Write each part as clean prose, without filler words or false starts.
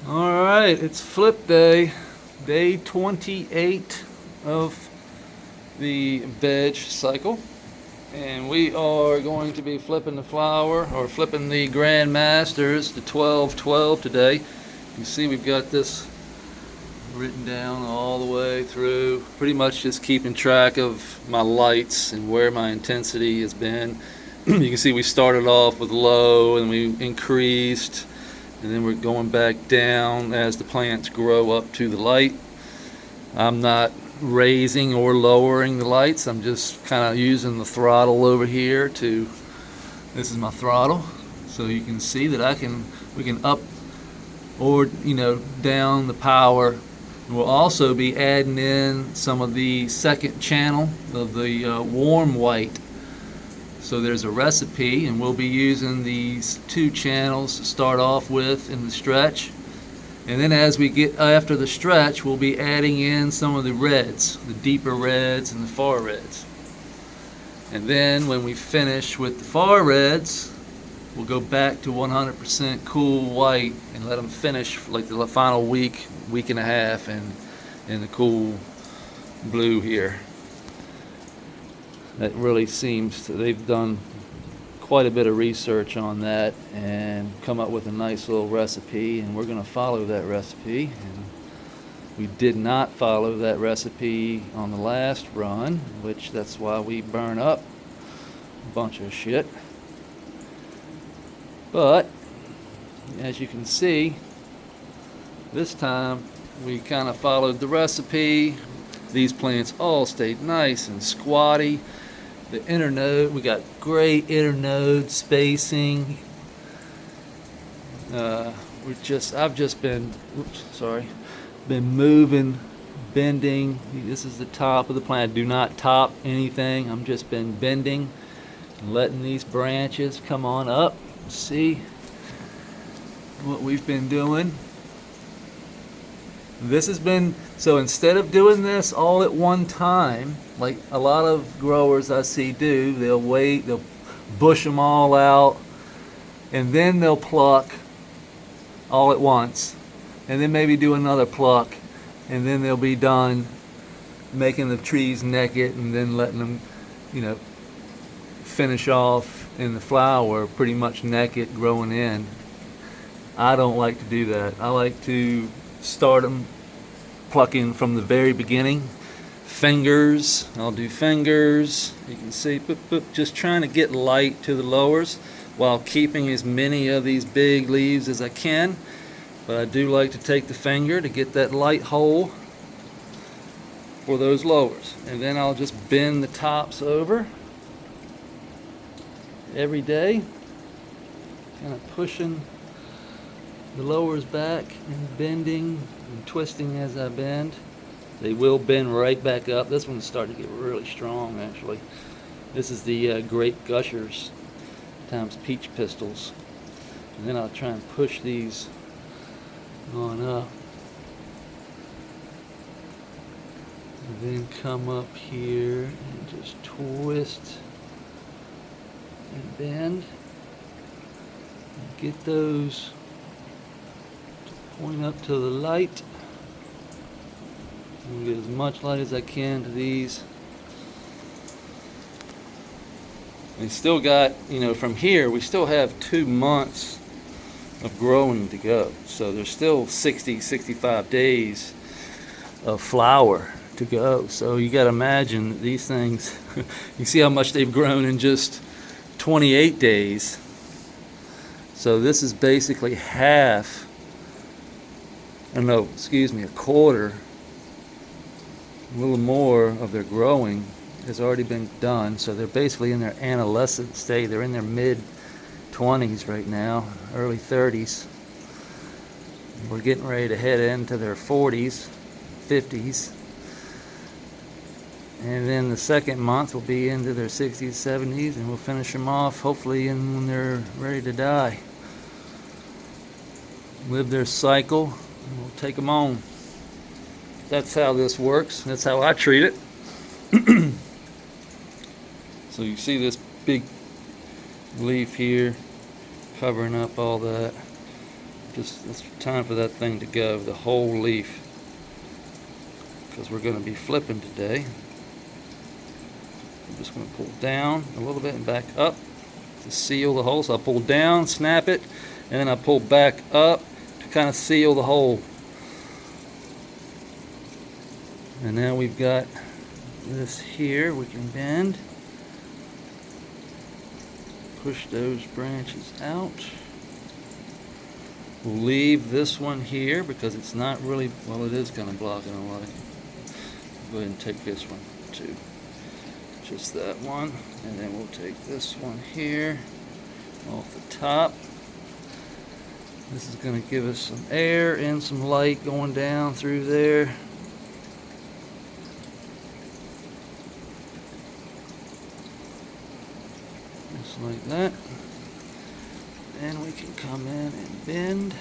All right, it's flip day, day 28 of the veg cycle, and we are going to be flipping the flower or flipping the Grand Masters to 12-12 today. You see, we've got this written down all the way through, pretty much just keeping track of my lights and where my intensity has been. You can see we started off with low and we increased, and then we're going back down as the plants grow up to the light. I'm not raising or lowering the lights. I'm just kind of using the throttle over here to, this is my throttle, so you can see that we can up or down the power. We'll also be adding in some of the second channel of the warm white. So there's a recipe, and we'll be using these two channels to start off with in the stretch. And then as we get after the stretch, we'll be adding in some of the reds, the deeper reds and the far reds. And then when we finish with the far reds, we'll go back to 100% cool white and let them finish for like the final week and a half in the cool blue here. That really seems to, they've done quite a bit of research on that and come up with a nice little recipe, and we're going to follow that recipe. And we did not follow that recipe on the last run, which that's why we burn up a bunch of shit. But as you can see, this time we kind of followed the recipe. These plants all stayed nice and squatty. The internode, we got great internode spacing. I've just been, been moving, bending. This is the top of the plant. I do not top anything. I'm just been bending and letting these branches come on up. See what we've been doing. This has been, so instead of doing this all at one time, like a lot of growers I see do, they'll wait, they'll bush them all out, and then they'll pluck all at once, and then maybe do another pluck, and then they'll be done making the trees naked, and then letting them, finish off in the flower pretty much naked growing in. I don't like to do that. I like to start them plucking from the very beginning. Fingers, I'll do fingers. You can see, just trying to get light to the lowers while keeping as many of these big leaves as I can. But I do like to take the finger to get that light hole for those lowers. And then I'll just bend the tops over every day, kind of pushing the lowers back and bending and twisting as I bend. They will bend right back up. This one's starting to get really strong, actually. This is the Grape Gushers times Peach Pistils. And then I'll try and push these on up. And then come up here and just twist and bend. And get those point up to the light and get as much light as I can to these. We still got, from here we still have 2 months of growing to go, so there's still 65 days of flower to go. So you got to imagine these things you see how much they've grown in just 28 days. So this is basically half, a quarter, a little more of their growing has already been done. So they're basically in their adolescent state. They're in their mid-20s right now, early 30s. We're getting ready to head into their 40s, 50s. And then the second month will be into their 60s, 70s, and we'll finish them off hopefully when they're ready to die. Live their cycle, and we'll take them on. That's how this works. That's how I treat it. So you see this big leaf here covering up all that. Just it's time for that thing to go, the whole leaf, because we're going to be flipping today. I'm just going to pull down a little bit and back up to seal the hole. So I pull down, snap it, and then I pull back up to kind of seal the hole. And now we've got this here we can bend. Push those branches out. We'll leave this one here because it's not really, well, it is kind of blocking a light. Go ahead and take this one too. Just that one. And then we'll take this one here off the top. This is going to give us some air and some light going down through there. Just like that. Then we can come in and bend.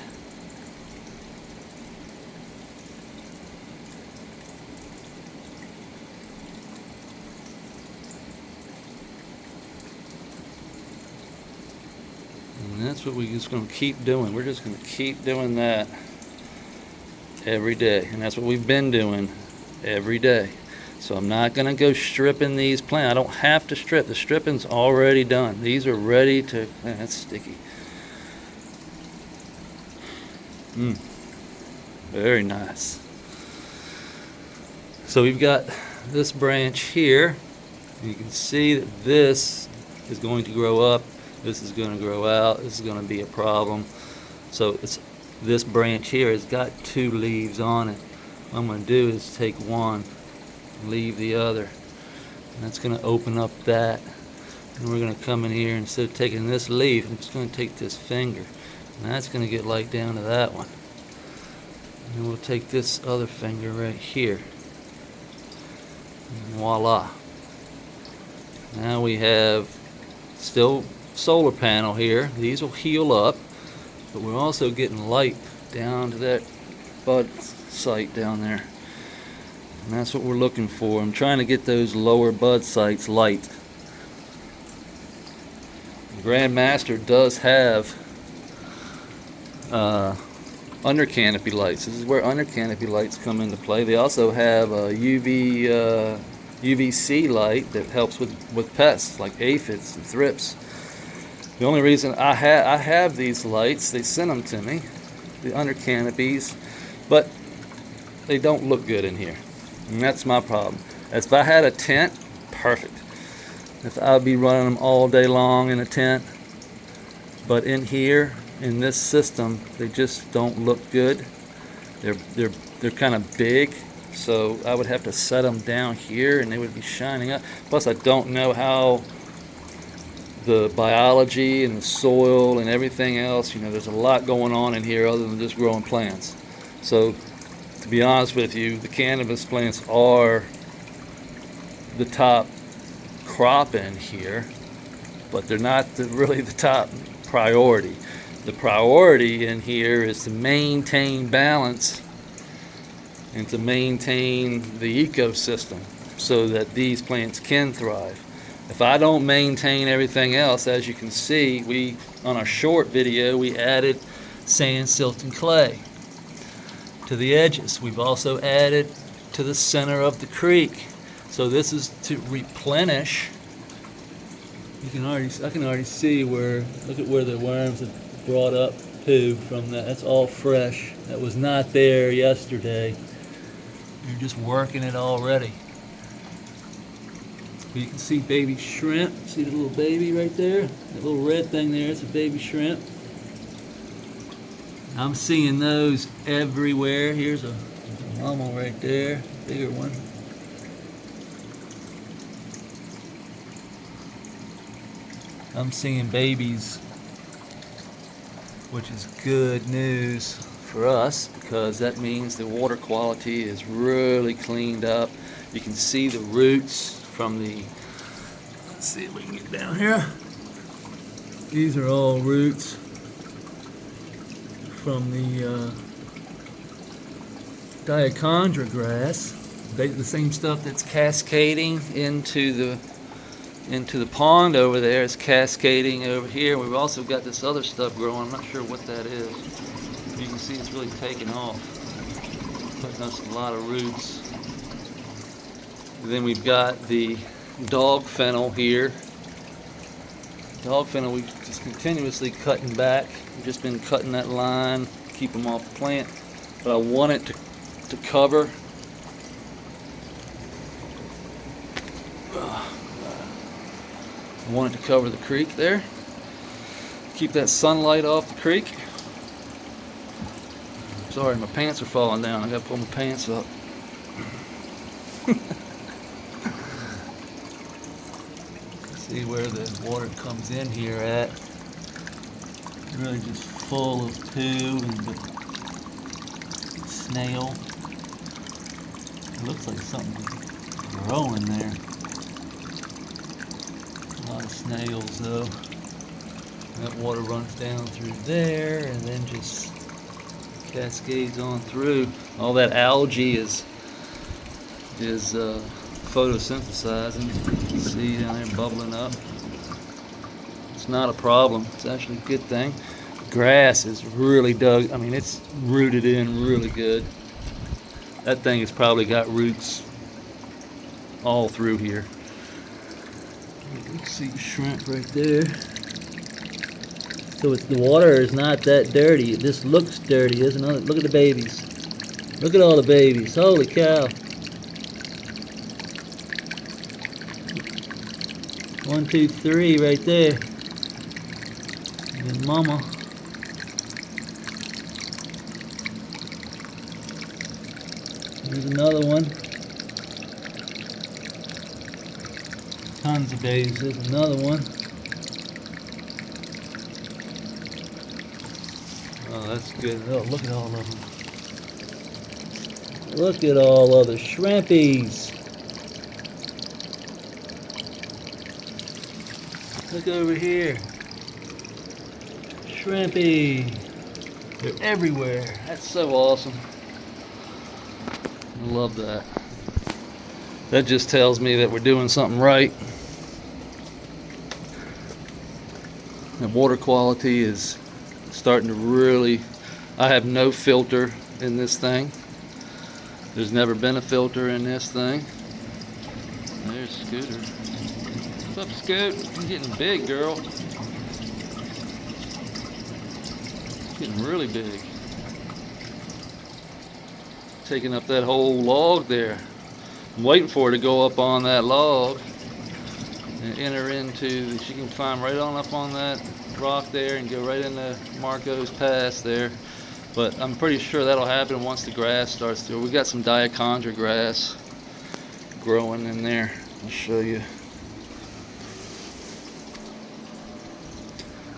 And that's what we're just going to keep doing. We're just going to keep doing that every day. And that's what we've been doing every day. So I'm not going to go stripping these plants. I don't have to strip. The stripping's already done. These are ready to, man, that's sticky. Very nice. So we've got this branch here. You can see that this is going to grow up. This is going to grow out. This is going to be a problem. So it's this branch here has got 2 leaves on it. What I'm going to do is take one and leave the other. And that's going to open up that. And we're going to come in here, instead of taking this leaf, I'm just going to take this finger. And that's going to get light down to that one. And we'll take this other finger right here. And voila. Now we have still solar panel here. These will heal up, but we're also getting light down to that bud site down there. And that's what we're looking for. I'm trying to get those lower bud sites light. Grandmaster does have under canopy lights. This is where under canopy lights come into play. They also have a UVC light that helps with pests like aphids and thrips. The only reason I have these lights, they sent them to me, the under canopies, but they don't look good in here. And that's my problem. If I had a tent, perfect. If I'd be running them all day long in a tent, but in here, in this system, they just don't look good. They're kind of big, so I would have to set them down here and they would be shining up. Plus I don't know how the biology and the soil and everything else, you know, there's a lot going on in here other than just growing plants. So to be honest with you, the cannabis plants are the top crop in here, but they're not really the top priority. The priority in here is to maintain balance and to maintain the ecosystem so that these plants can thrive. If I don't maintain everything else, as you can see, on our short video, we added sand, silt, and clay to the edges. We've also added to the center of the creek. So this is to replenish. I can already see look at where the worms have brought up to from that. That's all fresh. That was not there yesterday. You're just working it already. You can see baby shrimp. See the little baby right there? That little red thing there, it's a baby shrimp. I'm seeing those everywhere. Here's a mama right there, bigger one. I'm seeing babies, which is good news for us because that means the water quality is really cleaned up. You can see the roots from the, let's see if we can get down here. These are all roots from the diachondra grass. The same stuff that's cascading into the pond over there is cascading over here. We've also got this other stuff growing. I'm not sure what that is. You can see it's really taking off, putting us a lot of roots. And then we've got the dog fennel here. Dog fennel, we just continuously cutting back. We've just been cutting that line, keep them off the plant. But I want it to cover. I want it to cover the creek there. Keep that sunlight off the creek. Sorry, my pants are falling down. I gotta pull my pants up. See where the water comes in here at. It's really just full of poo and the snail. It looks like something growing there. A lot of snails though. That water runs down through there and then just cascades on through. All that algae is photosynthesizing. You can see down there bubbling up. It's not a problem. It's actually a good thing. Grass is really dug. I mean, it's rooted in really good. That thing has probably got roots all through here. You can see shrimp right there. So the water is not that dirty. It just looks dirty, isn't it? Look at the babies. Look at all the babies. Holy cow. 1, 2, 3 right there. And mama. There's another one. Tons of babies. There's another one. Oh, that's good. Oh, look at all of them. Look at all of the shrimpies. Look over here. Shrimpy. They're everywhere. That's so awesome. I love that. That just tells me that we're doing something right. The water quality is starting to really... I have no filter in this thing. There's never been a filter in this thing. There's Scooter. What's up, Scoot? You're getting big, girl. Getting really big. Taking up that whole log there. I'm waiting for her to go up on that log and enter into... She can climb right on up on that rock there and go right into Marco's Pass there. But I'm pretty sure that'll happen once the grass starts to... We got some diachondra grass growing in there. I'll show you.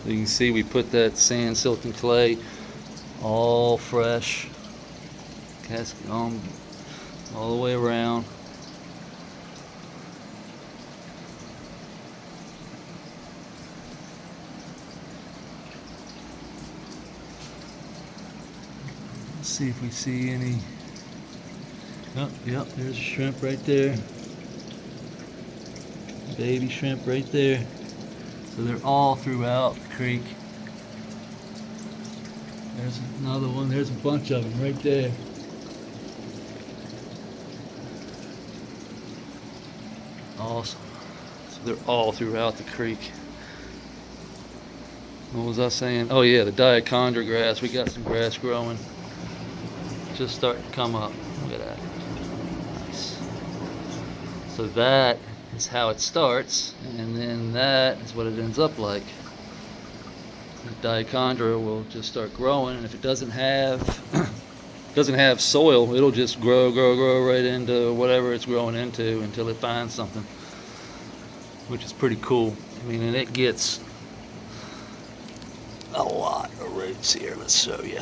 You can see we put that sand, silt, and clay all fresh, cascade on all the way around. Let's see if we see any. Oh, yep, there's a shrimp right there. Baby shrimp right there. So they're all throughout the creek. There's another one. There's a bunch of them right there. Awesome. So they're all throughout the creek. What was I saying? Oh yeah, the diachondra grass. We got some grass growing. Just starting to come up. Look at that. Nice. So that is how it starts, and then that is what it ends up like. The diachondra will just start growing, and if it doesn't have soil, it'll just grow right into whatever it's growing into until it finds something, which is pretty cool. I mean, and it gets a lot of roots here. Let's show you.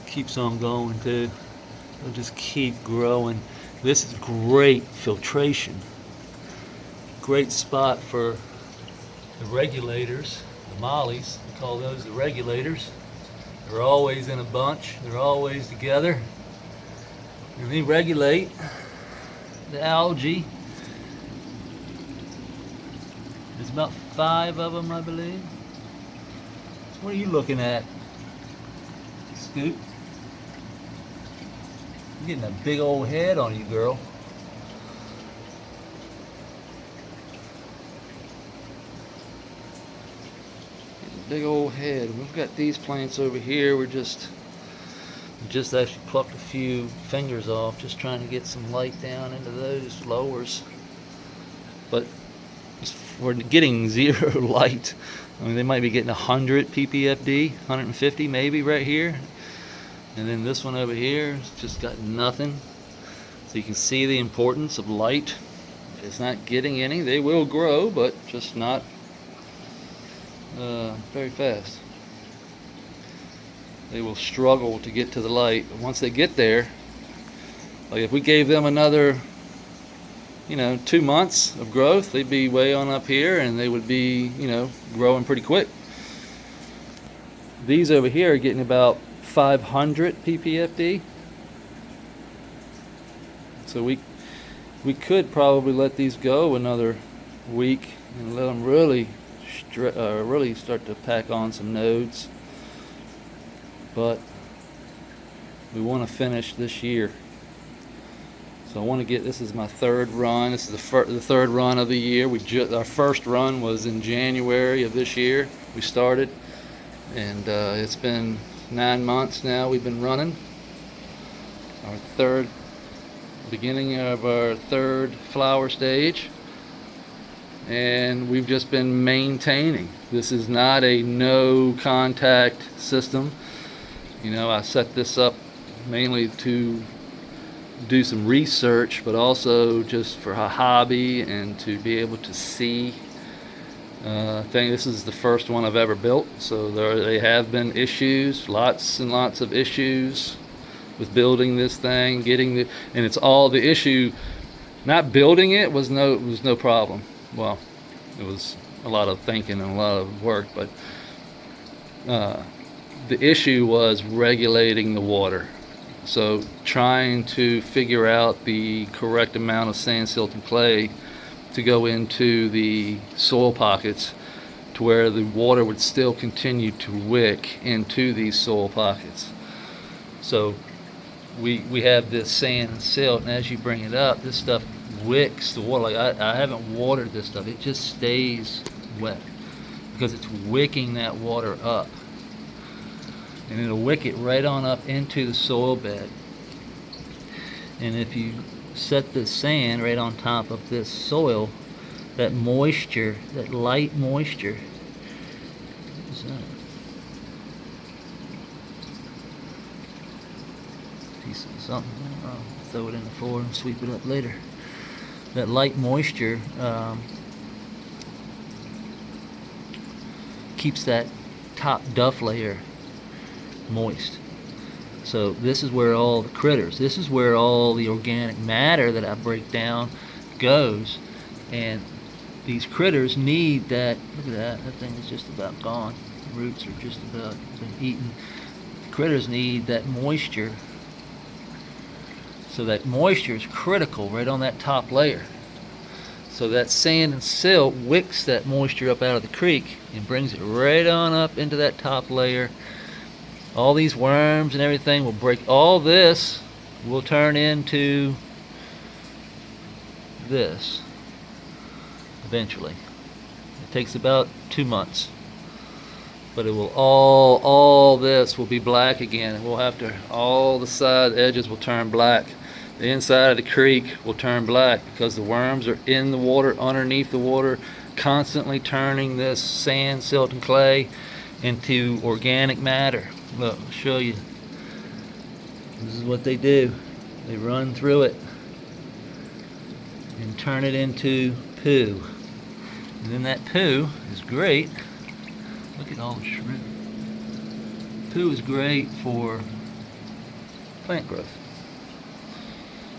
Keeps on going too. It'll just keep growing. This is great filtration. Great spot for the regulators, the mollies. We call those the regulators. They're always in a bunch. They're always together. And they regulate the algae. There's about 5 of them, I believe. What are you looking at, Scoop? You're getting a big old head on you, girl. Big old head. We've got these plants over here. We're just actually plucked a few fingers off, just trying to get some light down into those lowers. But we're getting zero light. I mean, they might be getting 100 ppfd, 150 maybe right here. And then this one over here has just got nothing. So you can see the importance of light. It's not getting any. They will grow, but just not very fast. They will struggle to get to the light. But once they get there, like if we gave them another 2 months of growth, they'd be way on up here and they would be growing pretty quick. These over here are getting about 500 ppfd, so we could probably let these go another week and let them really start to pack on some nodes. But we want to finish this year. So I want to get, this is my third run. This is the third run of the year. Our first run was in January of this year. We started, and it's been 9 months now we've been running. Beginning of our third flower stage. And we've just been maintaining. This is not a no contact system. I set this up mainly to do some research, but also just for a hobby and to be able to see. I think this is the first one I've ever built, so they have been issues, lots and lots of issues with building this thing, and it's all the issue. Not building it was no problem. Well, it was a lot of thinking and a lot of work, but the issue was regulating the water. So trying to figure out the correct amount of sand, silt, and clay to go into the soil pockets to where the water would still continue to wick into these soil pockets. So we have this sand and silt, and as you bring it up, this stuff wicks the water. Like I haven't watered this stuff. It just stays wet because it's wicking that water up. And it'll wick it right on up into the soil bed. And if you set the sand right on top of this soil, that moisture, that light moisture, is piece of something. I'll throw it in the floor and sweep it up later. That light moisture keeps that top duff layer moist. So this is where all the critters, this is where all the organic matter that I break down goes, and these critters need that. Look at that thing is just about gone. The roots are just about been eaten. The critters need that moisture, so that moisture is critical right on that top layer. So that sand and silt wicks that moisture up out of the creek and brings it right on up into that top layer. All these worms and everything will break. All this will turn into this eventually. It takes about 2 months, but it will all this will be black again. We'll have to, all the side edges will turn black. The inside of the creek will turn black because the worms are in the water, underneath the water, constantly turning this sand, silt, and clay into organic matter. Look, I'll show you. This is what they do. They run through it and turn it into poo. And then that poo is great. Look at all the shrimp. Poo is great for plant growth.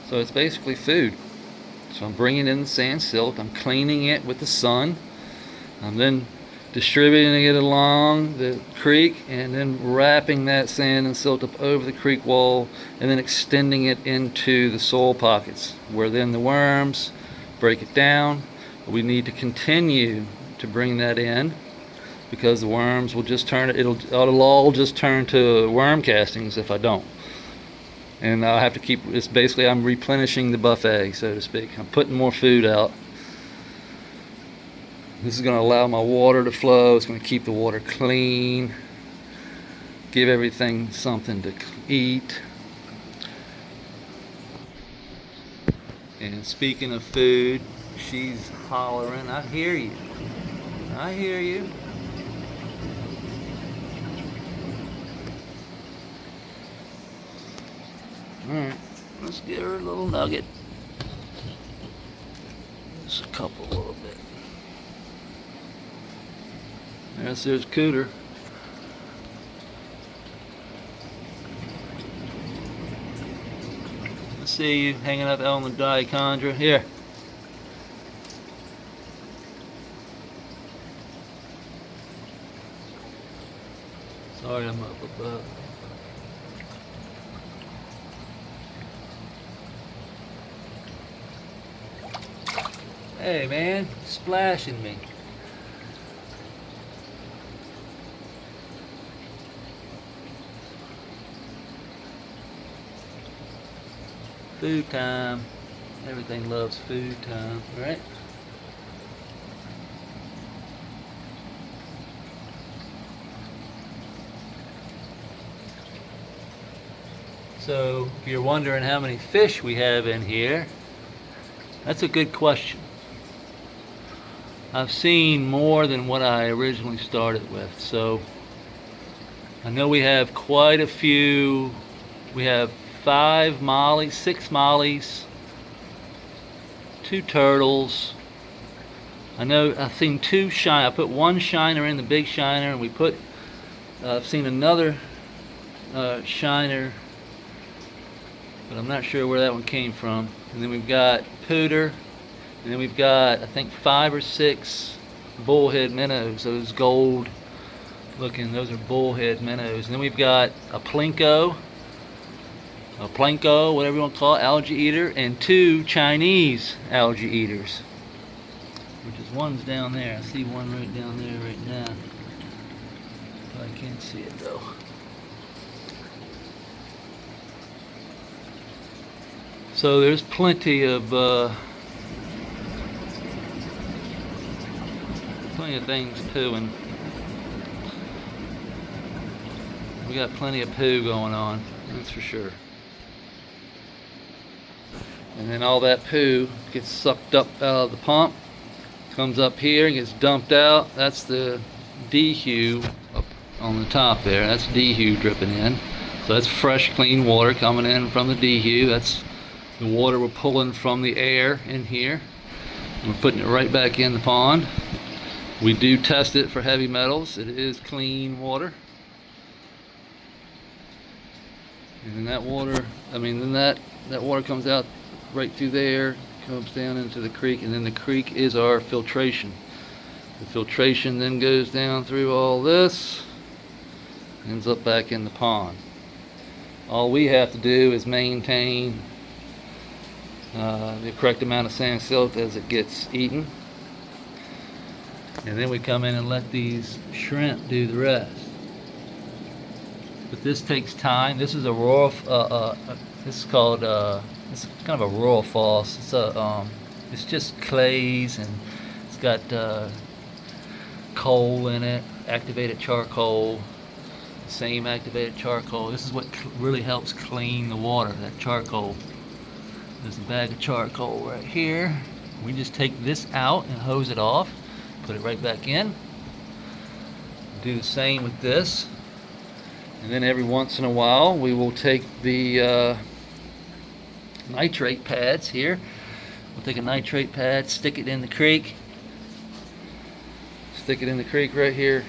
So it's basically food. So I'm bringing in the sand, silt, I'm cleaning it with the sun. I'm then distributing it along the creek and then wrapping that sand and silt up over the creek wall and then extending it into the soil pockets where then the worms break it down. We need to continue to bring that in, because the worms will just turn it. It'll all just turn to worm castings if I don't. And I'll have to keep. It's basically I'm replenishing the buffet, so to speak. I'm putting more food out. This is going to allow my water to flow. It's going to keep the water clean. Give everything something to eat. And speaking of food, she's hollering. I hear you. I hear you. Alright, let's give her a little nugget. Just a couple, a little bit. There's Cooter. I see you hanging up on the dichondra. Here. Sorry, I'm up above. Hey man, splashing me. Food time. Everything loves food time, right? So, if you're wondering how many fish we have in here, that's a good question. I've seen more than what I originally started with, so I know we have quite a few. We have 5 mollies, 6 mollies, 2 turtles. I've seen 2 shine. I put 1 shiner in the big shiner, and we put. I've seen another shiner, but I'm not sure where that one came from. And then we've got Pooter. And then we've got, I think, 5 or 6 bullhead minnows. Those gold looking, those are bullhead minnows. And then we've got a plinko, whatever you want to call it, algae eater, and 2 Chinese algae eaters. Which is one's down there. I see one right down there right now. I can't see it though. So there's plenty of things pooing. We got plenty of poo going on, that's for sure. And then all that poo gets sucked up out of the pump, comes up here and gets dumped out. That's the dehu up on the top there. That's dehu dripping in. So that's fresh, clean water coming in from the dehu. That's the water we're pulling from the air in here. We're putting it right back in the pond. We do test it for heavy metals. It is clean water. And then that water, that water comes out right through there, comes down into the creek, and then the creek is our filtration. The filtration then goes down through all this, ends up back in the pond. All we have to do is maintain the correct amount of sand silt as it gets eaten. And then we come in and let these shrimp do the rest. But this takes time. This is a raw. This is called. It's kind of a raw false. It's just clays, and it's got coal in it, activated charcoal. Same activated charcoal. This is what really helps clean the water. That charcoal. There's a bag of charcoal right here. We just take this out and hose it off. Put it right back in. Do the same with this. And then every once in a while we will take the nitrate pads here. We'll take a nitrate pad, stick it in the creek. Stick it in the creek right here.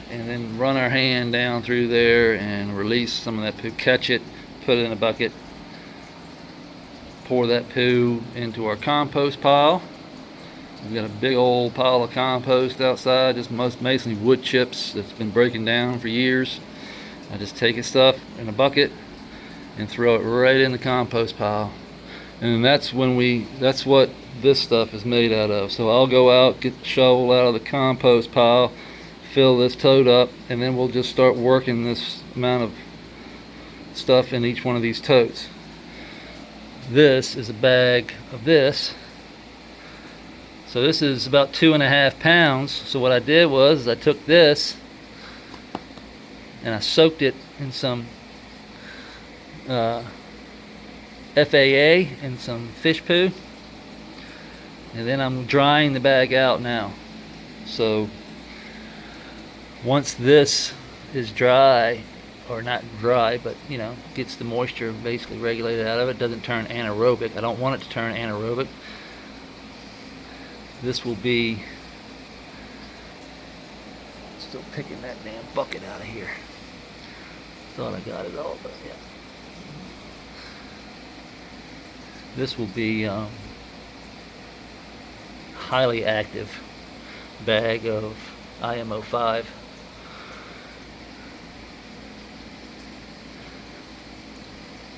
And then run our hand down through there and release some of that poo. Catch it, put it in a bucket. Pour that poo into our compost pile. We've got a big old pile of compost outside, just mostly wood chips that's been breaking down for years. I just take it stuff in a bucket and throw it right in the compost pile. And that's what this stuff is made out of. So I'll go out, get the shovel out of the compost pile, fill this tote up, and then we'll just start working this amount of stuff in each one of these totes. This is a bag of this. So this is about 2.5 pounds. So what I did was I took this and I soaked it in some FAA and some fish poo, and then I'm drying the bag out now. So once this is dry, or not dry, but you know, gets the moisture basically regulated out of it, doesn't turn anaerobic. I don't want it to turn anaerobic. This will be, still picking that damn bucket out of here. Thought I got it all, but yeah. This will be highly active bag of IMO 5.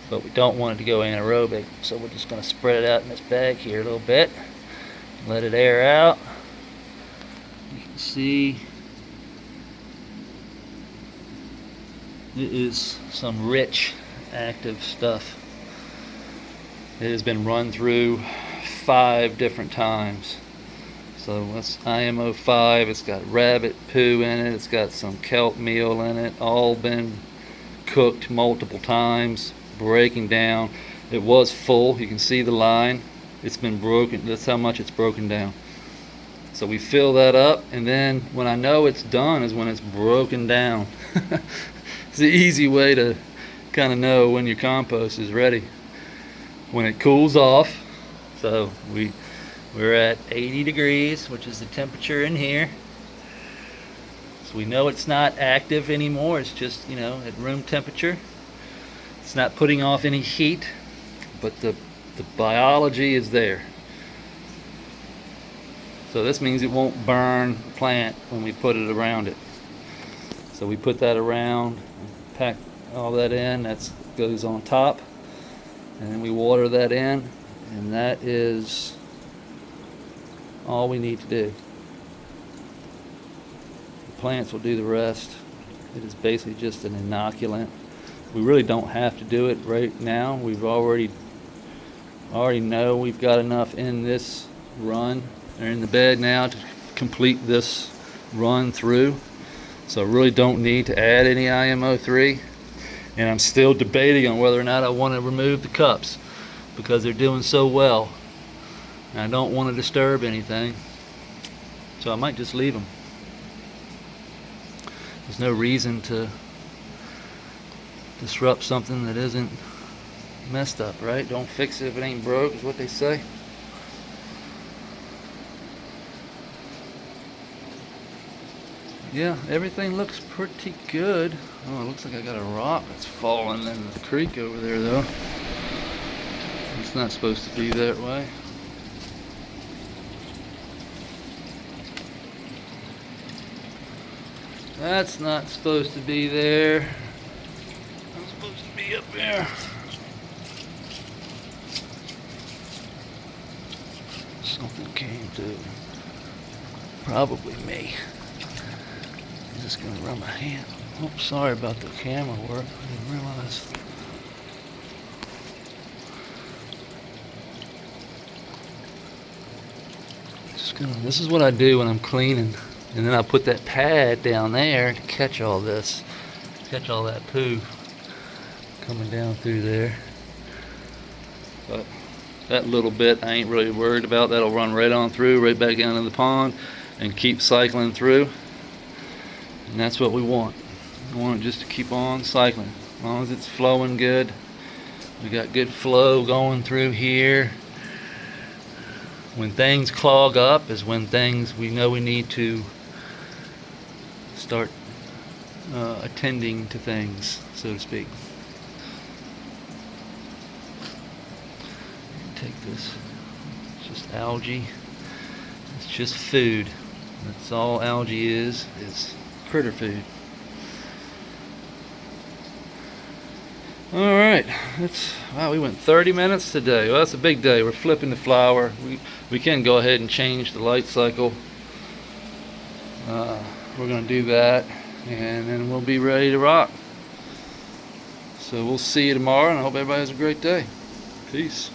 But we don't want it to go anaerobic, so we're just going to spread it out in this bag here a little bit, let it air out. You can see it is some rich active stuff. It has been run through 5 different times. So that's IMO 5. It's got rabbit poo in it, it's got some kelp meal in it, all been cooked multiple times, breaking down. It was full, you can see the line. It's been broken, that's how much it's broken down. So we fill that up, and then when I know it's done is when it's broken down. It's the easy way to kind of know when your compost is ready. When it cools off. So we're at 80 degrees, which is the temperature in here. So we know it's not active anymore, it's just, you know, at room temperature. It's not putting off any heat, but the biology is there. So this means it won't burn the plant when we put it around it. So we put that around, pack all that in, that goes on top, and then we water that in, and that is all we need to do. The plants will do the rest. It is basically just an inoculant. We really don't have to do it right now. We've already know we've got enough in this run, or in the bed now, to complete this run through. So I really don't need to add any IMO 3. And I'm still debating on whether or not I want to remove the cups, because they're doing so well. And I don't want to disturb anything. So I might just leave them. There's no reason to disrupt something that isn't messed up, right? Don't fix it if it ain't broke, is what they say. Yeah, everything looks pretty good. Oh, it looks like I got a rock that's falling in the creek over there, though. It's not supposed to be that way. That's not supposed to be there. It's supposed to be up there. Something came through. Probably me. I'm just gonna run my hand. Oh, sorry about the camera work. I didn't realize. This is what I do when I'm cleaning, and then I put that pad down there to catch all this, catch all that poo coming down through there. But that little bit I ain't really worried about. That'll run right on through, right back down in the pond, and keep cycling through. And that's what we want. We want it just to keep on cycling, as long as it's flowing good. We got good flow going through here. When things clog up is when we know we need to start attending to things, so to speak. Take this. It's just algae. It's just food. That's all algae is critter food. All right, wow, we went 30 minutes today. Well, that's a big day. We're flipping the flower. We can go ahead and change the light cycle. We're gonna do that, and then we'll be ready to rock. So we'll see you tomorrow, and I hope everybody has a great day. Peace.